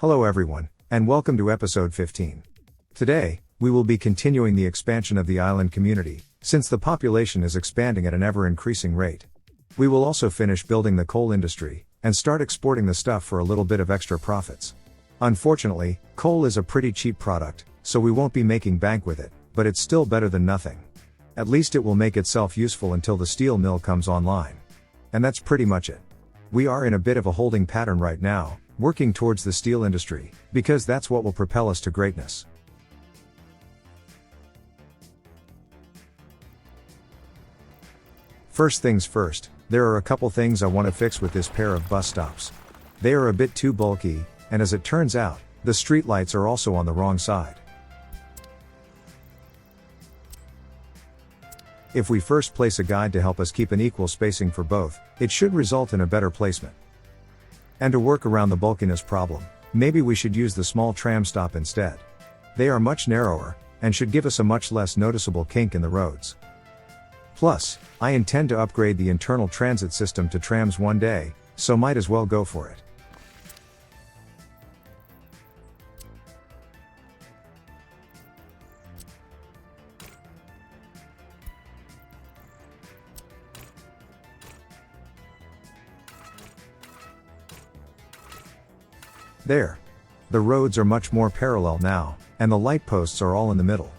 Hello everyone, and welcome to episode 15. Today, we will be continuing the expansion of the island community, since the population is expanding at an ever-increasing rate. We will also finish building the coal industry, and start exporting the stuff for a little bit of extra profits. Unfortunately, coal is a pretty cheap product, so we won't be making bank with it, but it's still better than nothing. At least it will make itself useful until the steel mill comes online. And that's pretty much it. We are in a bit of a holding pattern right now, working towards the steel industry, because that's what will propel us to greatness. First things first, there are a couple things I want to fix with this pair of bus stops. They are a bit too bulky, and as it turns out, the streetlights are also on the wrong side. If we first place a guide to help us keep an equal spacing for both, it should result in a better placement. And to work around the bulkiness problem, maybe we should use the small tram stop instead. They are much narrower, and should give us a much less noticeable kink in the roads. Plus, I intend to upgrade the internal transit system to trams one day, so might as well go for it. There. The roads are much more parallel now, and the light posts are all in the middle.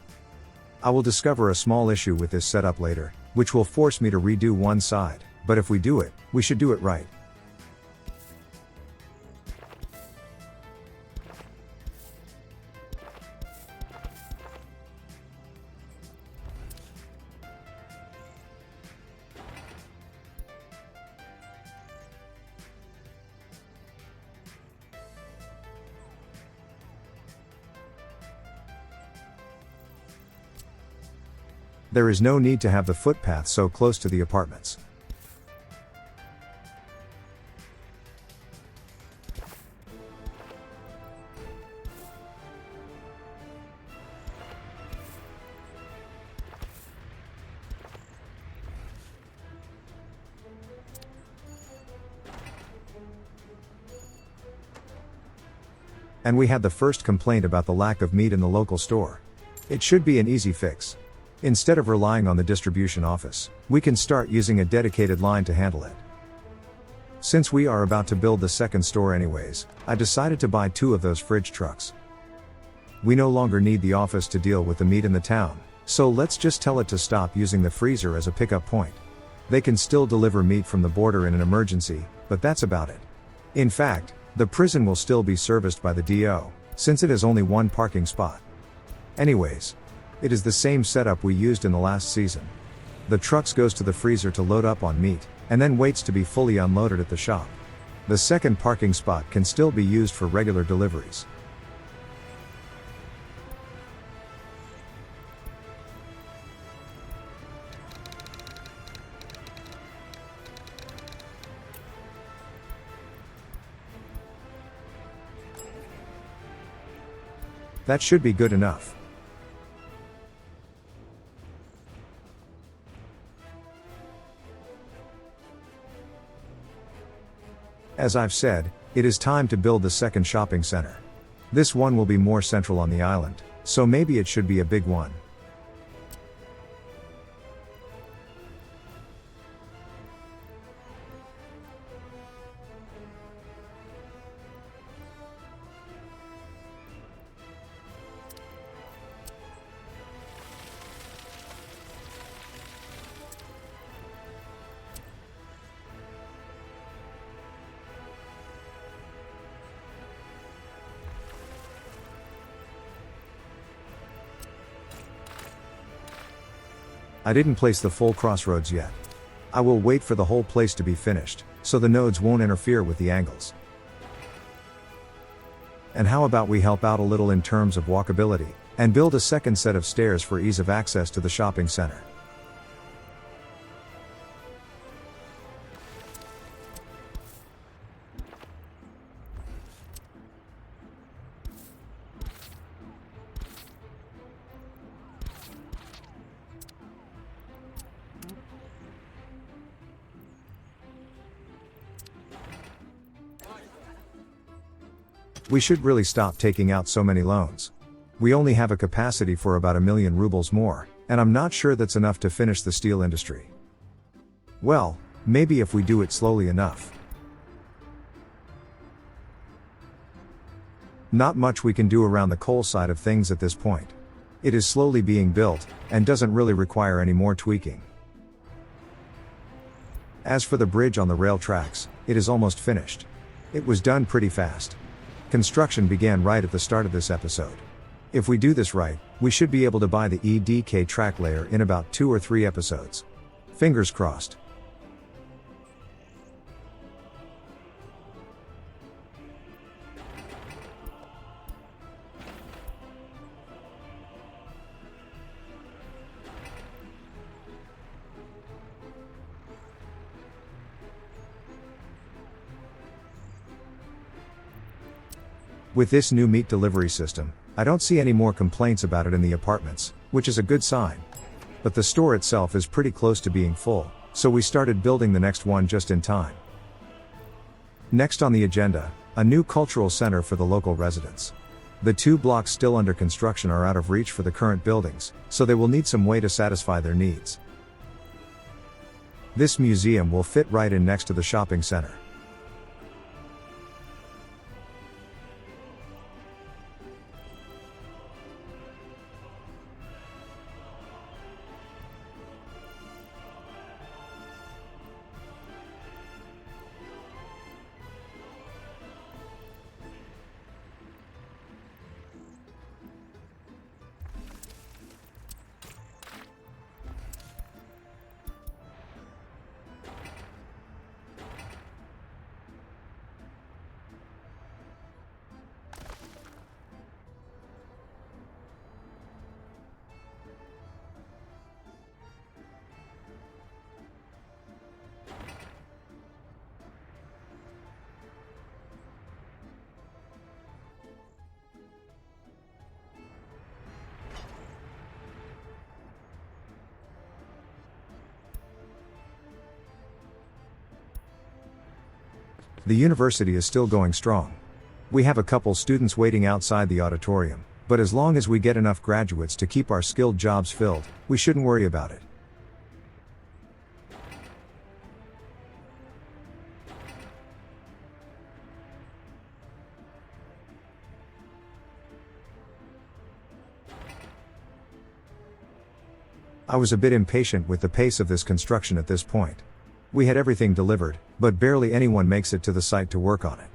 I will discover a small issue with this setup later, which will force me to redo one side, but if we do it, we should do it right. There is no need to have the footpath so close to the apartments. And we had the first complaint about the lack of meat in the local store. It should be an easy fix. Instead of relying on the distribution office, we can start using a dedicated line to handle it. Since we are about to build the second store anyways, I decided to buy 2 of those fridge trucks. We no longer need the office to deal with the meat in the town, so let's just tell it to stop using the freezer as a pickup point. They can still deliver meat from the border in an emergency, but that's about it. In fact, the prison will still be serviced by the DO, since it has only 1 parking spot. Anyways, it is the same setup we used in the last season. The trucks goes to the freezer to load up on meat, and then waits to be fully unloaded at the shop. The second parking spot can still be used for regular deliveries. That should be good enough. As I've said, it is time to build the second shopping center. This one will be more central on the island, so maybe it should be a big one. I didn't place the full crossroads yet. I will wait for the whole place to be finished, so the nodes won't interfere with the angles. And how about we help out a little in terms of walkability, and build a second set of stairs for ease of access to the shopping center. We should really stop taking out so many loans. We only have a capacity for about 1,000,000 rubles more, and I'm not sure that's enough to finish the steel industry. Well, maybe if we do it slowly enough. Not much we can do around the coal side of things at this point. It is slowly being built, and doesn't really require any more tweaking. As for the bridge on the rail tracks, it is almost finished. It was done pretty fast. Construction began right at the start of this episode. If we do this right, we should be able to buy the EDK track layer in about 2 or 3 episodes. Fingers crossed. With this new meat delivery system, I don't see any more complaints about it in the apartments, which is a good sign. But the store itself is pretty close to being full, so we started building the next one just in time. Next on the agenda, a new cultural center for the local residents. The 2 blocks still under construction are out of reach for the current buildings, so they will need some way to satisfy their needs. This museum will fit right in next to the shopping center. The university is still going strong. We have a couple students waiting outside the auditorium, but as long as we get enough graduates to keep our skilled jobs filled, we shouldn't worry about it. I was a bit impatient with the pace of this construction at this point. We had everything delivered, but barely anyone makes it to the site to work on it.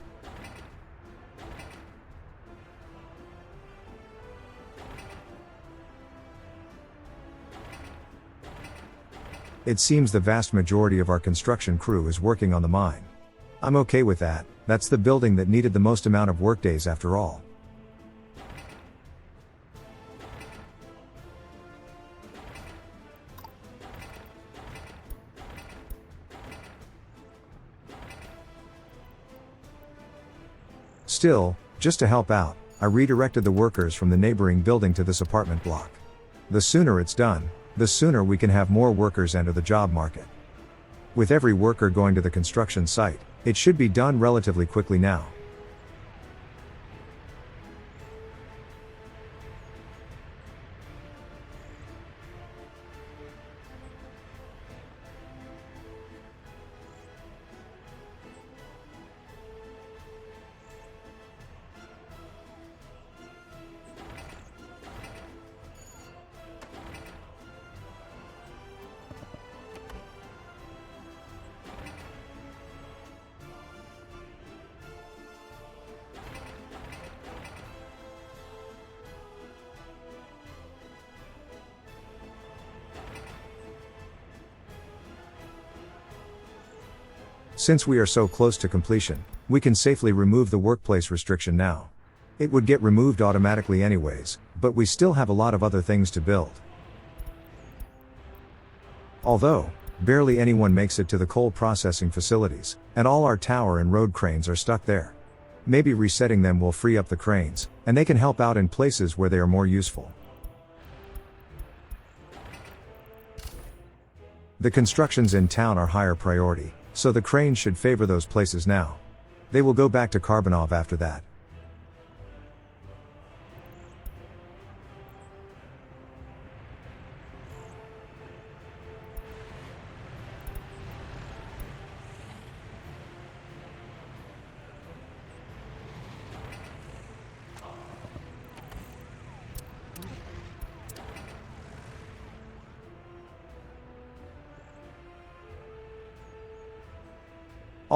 It seems the vast majority of our construction crew is working on the mine. I'm okay with that, that's the building that needed the most amount of workdays after all. Still, just to help out, I redirected the workers from the neighboring building to this apartment block. The sooner it's done, the sooner we can have more workers enter the job market. With every worker going to the construction site, it should be done relatively quickly now. Since we are so close to completion, we can safely remove the workplace restriction now. It would get removed automatically anyways, but we still have a lot of other things to build. Although, barely anyone makes it to the coal processing facilities, and all our tower and road cranes are stuck there. Maybe resetting them will free up the cranes, and they can help out in places where they are more useful. The constructions in town are higher priority, so the cranes should favor those places now. They will go back to Karbonov after that.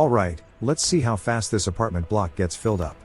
Alright, let's see how fast this apartment block gets filled up.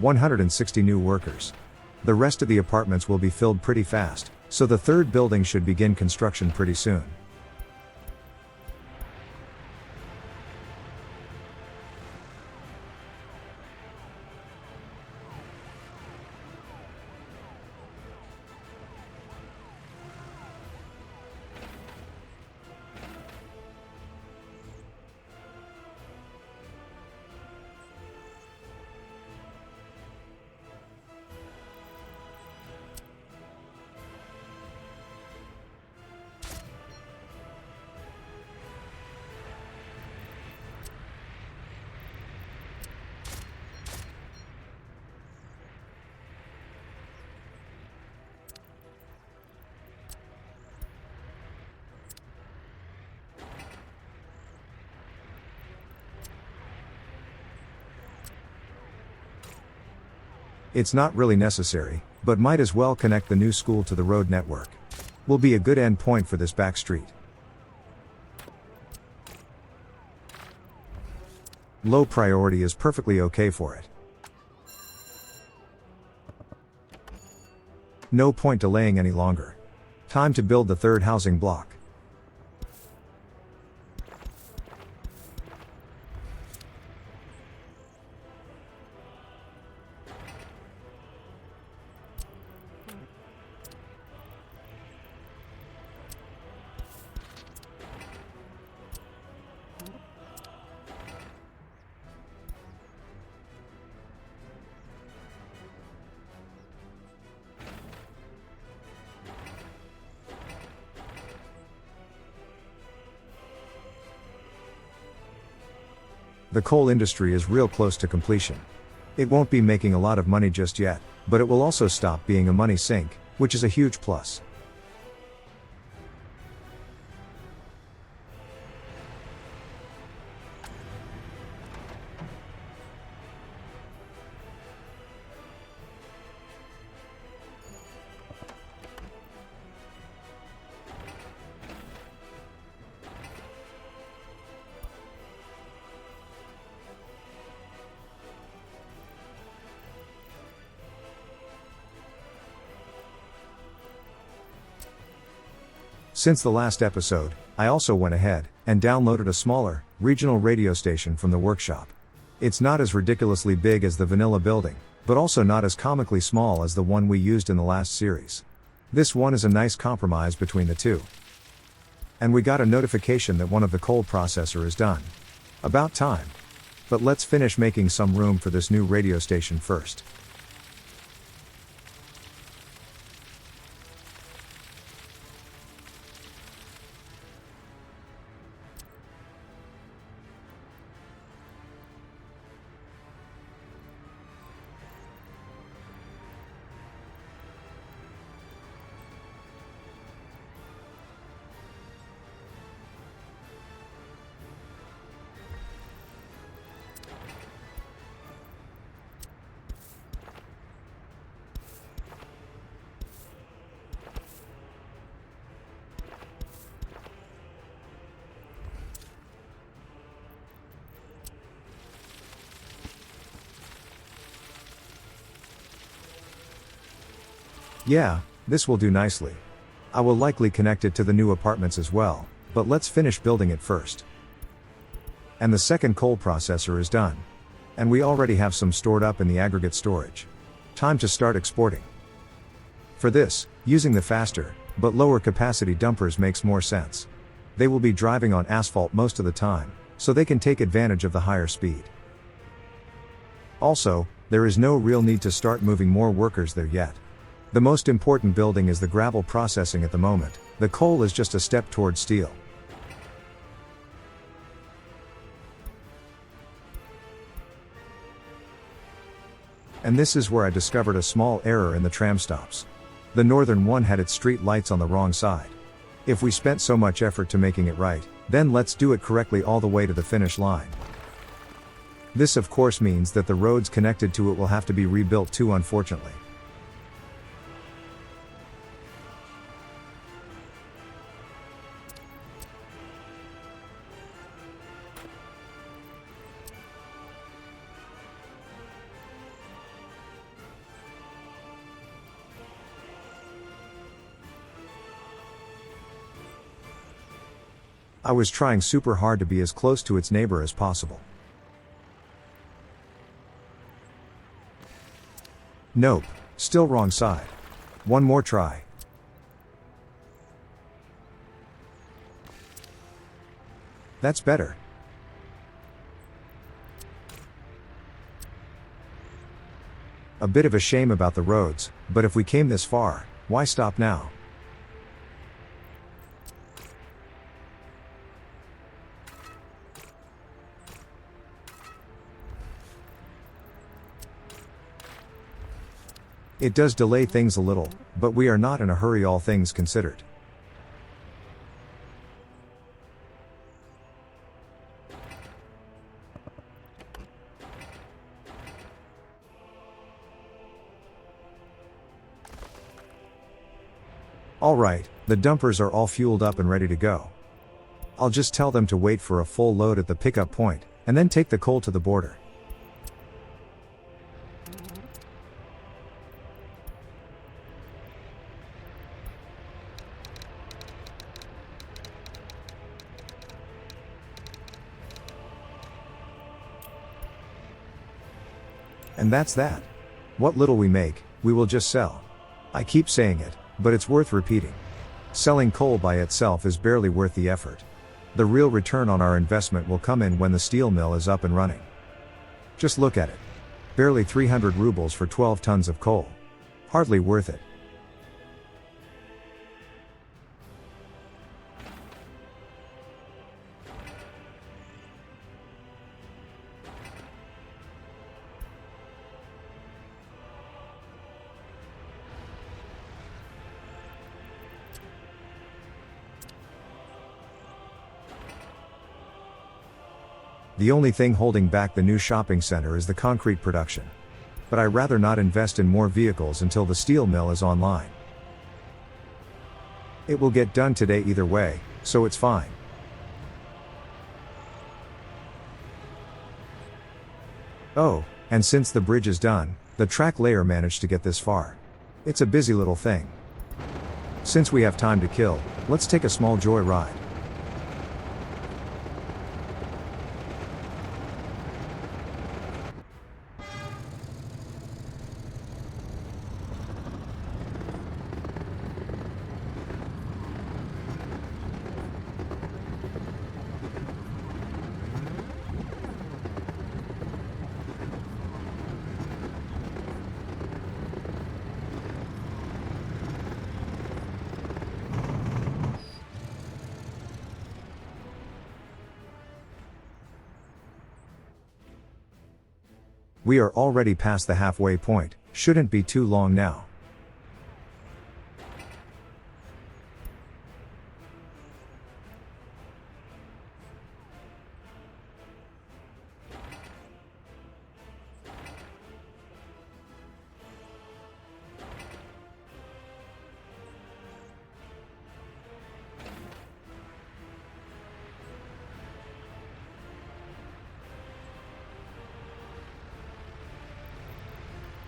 $160 new workers. The rest of the apartments will be filled pretty fast, so the third building should begin construction pretty soon. It's not really necessary, but might as well connect the new school to the road network. Will be a good end point for this back street. Low priority is perfectly okay for it. No point delaying any longer. Time to build the third housing block. The coal industry is real close to completion. It won't be making a lot of money just yet, but it will also stop being a money sink, which is a huge plus. Since the last episode, I also went ahead and downloaded a smaller, regional radio station from the workshop. It's not as ridiculously big as the vanilla building, but also not as comically small as the one we used in the last series. This one is a nice compromise between the two. And we got a notification that one of the cold processor is done. About time. But let's finish making some room for this new radio station first. Yeah, this will do nicely. I will likely connect it to the new apartments as well, but let's finish building it first. And the second coal processor is done. And we already have some stored up in the aggregate storage. Time to start exporting. For this, using the faster, but lower capacity dumpers makes more sense. They will be driving on asphalt most of the time, so they can take advantage of the higher speed. Also, There is no real need to start moving more workers there yet. The most important building is the gravel processing at the moment. The coal is just a step towards steel. And this is where I discovered a small error in the tram stops. The northern one had its street lights on the wrong side. If we spent so much effort to making it right, then let's do it correctly all the way to the finish line. This of course means that the roads connected to it will have to be rebuilt too, unfortunately. I was trying super hard to be as close to its neighbor as possible. Nope, still wrong side. One more try. That's better. A bit of a shame about the roads, but if we came this far, why stop now? It does delay things a little, but we are not in a hurry, all things considered. Alright, the dumpers are all fueled up and ready to go. I'll just tell them to wait for a full load at the pickup point, and then take the coal to the border. And that's that. What little we make, we will just sell. I keep saying it, but it's worth repeating. Selling coal by itself is barely worth the effort. The real return on our investment will come in when the steel mill is up and running. Just look at it. Barely 300 rubles for 12 tons of coal. Hardly worth it. The only thing holding back the new shopping center is the concrete production. But I'd rather not invest in more vehicles until the steel mill is online. It will get done today either way, so it's fine. Oh, and since the bridge is done, the track layer managed to get this far. It's a busy little thing. Since we have time to kill, let's take a small joy ride. We are already past the halfway point, shouldn't be too long now.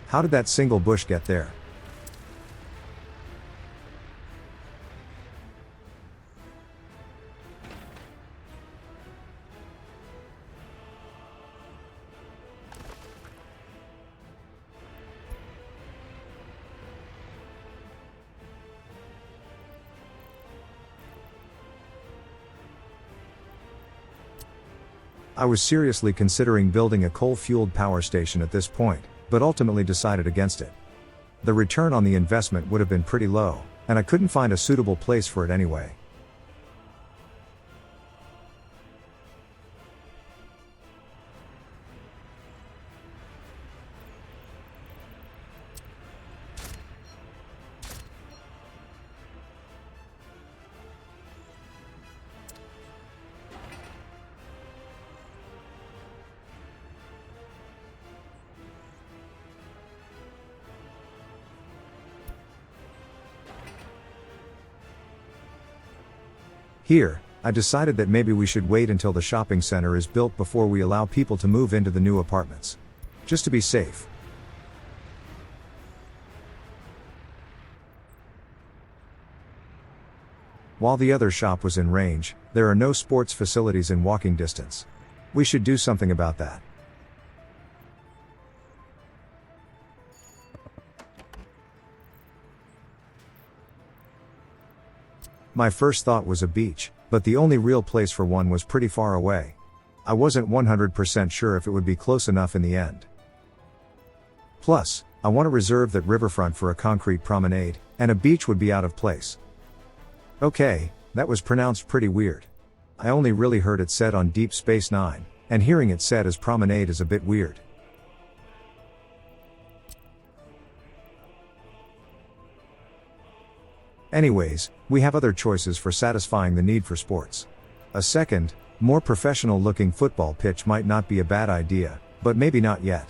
How did that single bush get there? I was seriously considering building a coal-fueled power station at this point, but ultimately decided against it. The return on the investment would have been pretty low, and I couldn't find a suitable place for it anyway. Here, I decided that maybe we should wait until the shopping center is built before we allow people to move into the new apartments. Just to be safe. While the other shop was in range, there are no sports facilities in walking distance. We should do something about that. My first thought was a beach, but the only real place for one was pretty far away. I wasn't 100% sure if it would be close enough in the end. Plus, I want to reserve that riverfront for a concrete promenade, and a beach would be out of place. Okay, that was pronounced pretty weird. I only really heard it said on Deep Space Nine, and hearing it said as promenade is a bit weird. Anyways, we have other choices for satisfying the need for sports. A second, more professional looking football pitch might not be a bad idea, but maybe not yet.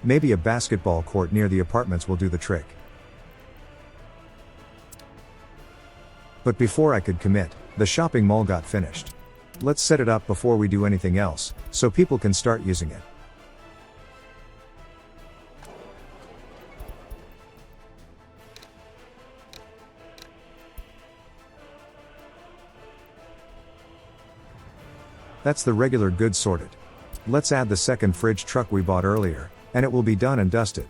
Maybe a basketball court near the apartments will do the trick. But before I could commit, the shopping mall got finished. Let's set it up before we do anything else, so people can start using it. That's the regular goods sorted. Let's add the second fridge truck we bought earlier, and it will be done and dusted.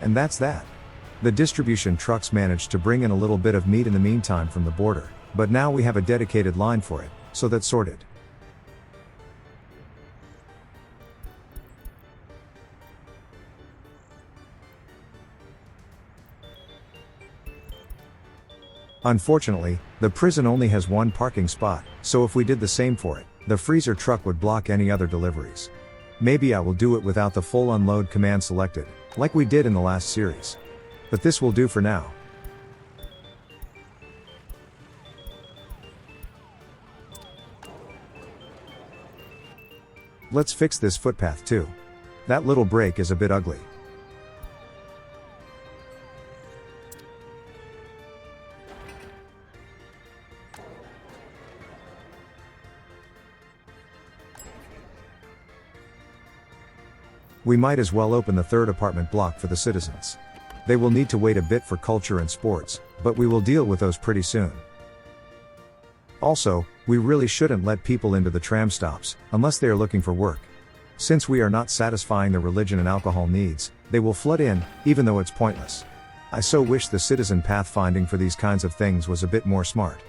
And that's that. The distribution trucks managed to bring in a little bit of meat in the meantime from the border, but now we have a dedicated line for it, so that's sorted. Unfortunately, the prison only has one parking spot, so if we did the same for it, the freezer truck would block any other deliveries. Maybe I will do it without the full unload command selected, like we did in the last series. But this will do for now. Let's fix this footpath too. That little break is a bit ugly. We might as well open the third apartment block for the citizens. They will need to wait a bit for culture and sports, but we will deal with those pretty soon. Also, we really shouldn't let people into the tram stops, unless they are looking for work. Since we are not satisfying their religion and alcohol needs, they will flood in, even though it's pointless. I so wish the citizen pathfinding for these kinds of things was a bit more smart.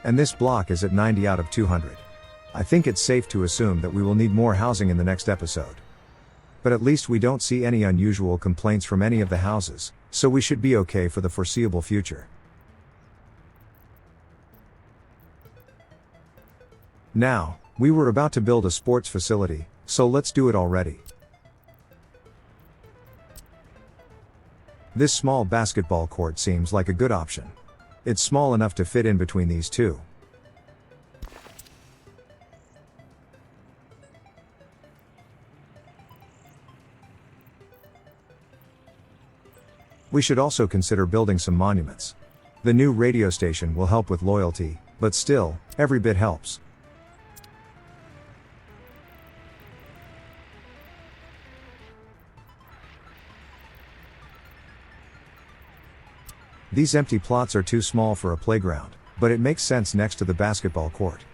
And this block is at 90 out of 200. I think it's safe to assume that we will need more housing in the next episode. But at least we don't see any unusual complaints from any of the houses, so we should be okay for the foreseeable future. Now, we were about to build a sports facility, so let's do it already. This small basketball court seems like a good option. It's small enough to fit in between these two. We should also consider building some monuments. The new radio station will help with loyalty, but still, every bit helps. These empty plots are too small for a playground, but it makes sense next to the basketball court.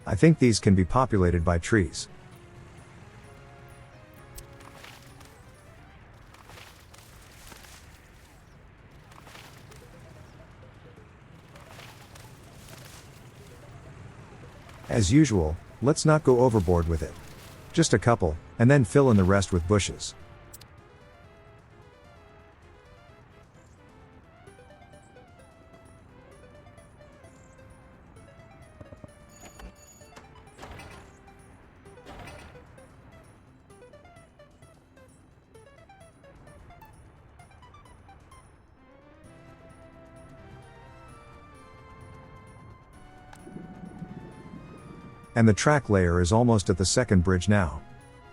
I think these can be populated by trees. As usual, let's not go overboard with it. Just a couple, and then fill in the rest with bushes. And the track layer is almost at the second bridge now.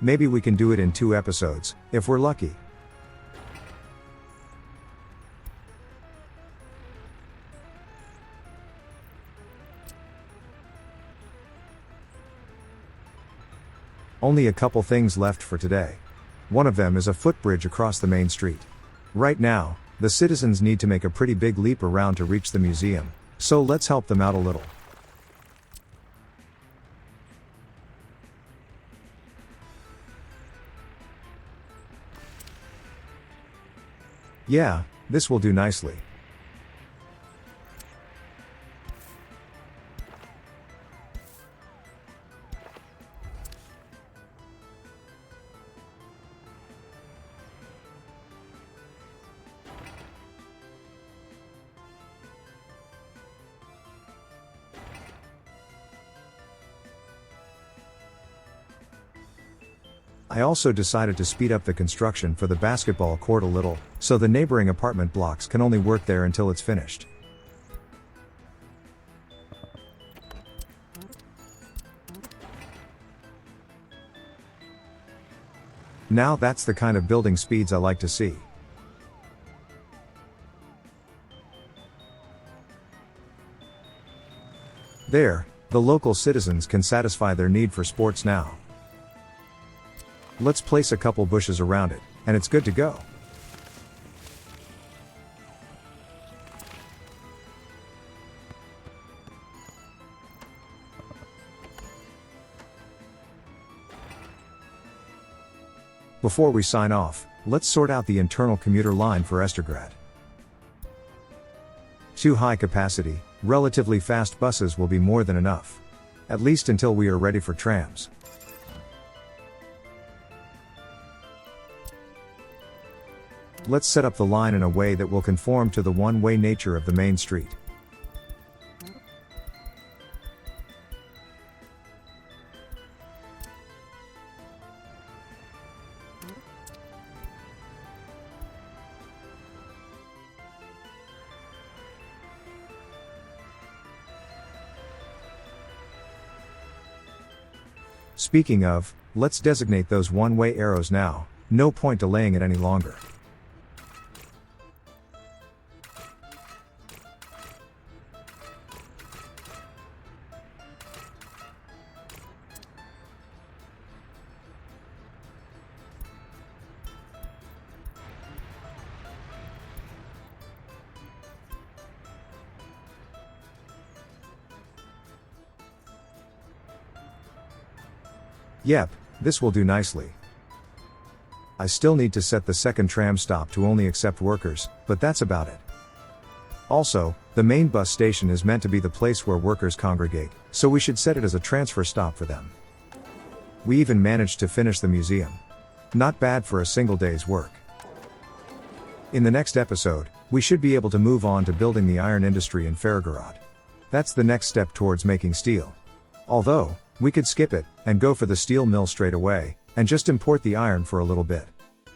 Maybe we can do it in 2 episodes, if we're lucky. Only a couple things left for today. One of them is a footbridge across the main street. Right now, the citizens need to make a pretty big leap around to reach the museum, so let's help them out a little. Yeah, this will do nicely. I also decided to speed up the construction for the basketball court a little, so the neighboring apartment blocks can only work there until it's finished. Now that's the kind of building speeds I like to see. There, the local citizens can satisfy their need for sports now. Let's place a couple bushes around it, and it's good to go. Before we sign off, let's sort out the internal commuter line for Estergrad. 2 high capacity, relatively fast buses will be more than enough. At least until we are ready for trams. Let's set up the line in a way that will conform to the one-way nature of the main street. Speaking of, let's designate those one-way arrows now, no point delaying it any longer. Yep, this will do nicely. I still need to set the second tram stop to only accept workers, but that's about it. Also, the main bus station is meant to be the place where workers congregate, so we should set it as a transfer stop for them. We even managed to finish the museum. Not bad for a single day's work. In the next episode, we should be able to move on to building the iron industry in Faragorod. That's the next step towards making steel. Although, we could skip it, and go for the steel mill straight away, and just import the iron for a little bit.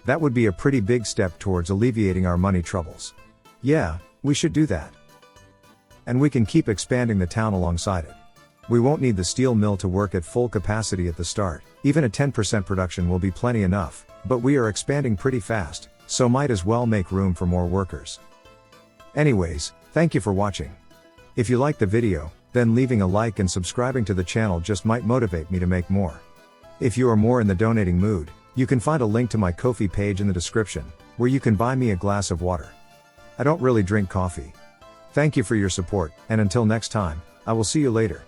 That would be a pretty big step towards alleviating our money troubles. Yeah, we should do that. And we can keep expanding the town alongside it. We won't need the steel mill to work at full capacity at the start, even a 10% production will be plenty enough, but we are expanding pretty fast, so might as well make room for more workers. Anyways, thank you for watching. If you liked the video, then leaving a like and subscribing to the channel just might motivate me to make more. If you are more in the donating mood, you can find a link to my Ko-fi page in the description, where you can buy me a glass of water. I don't really drink coffee. Thank you for your support, and until next time, I will see you later.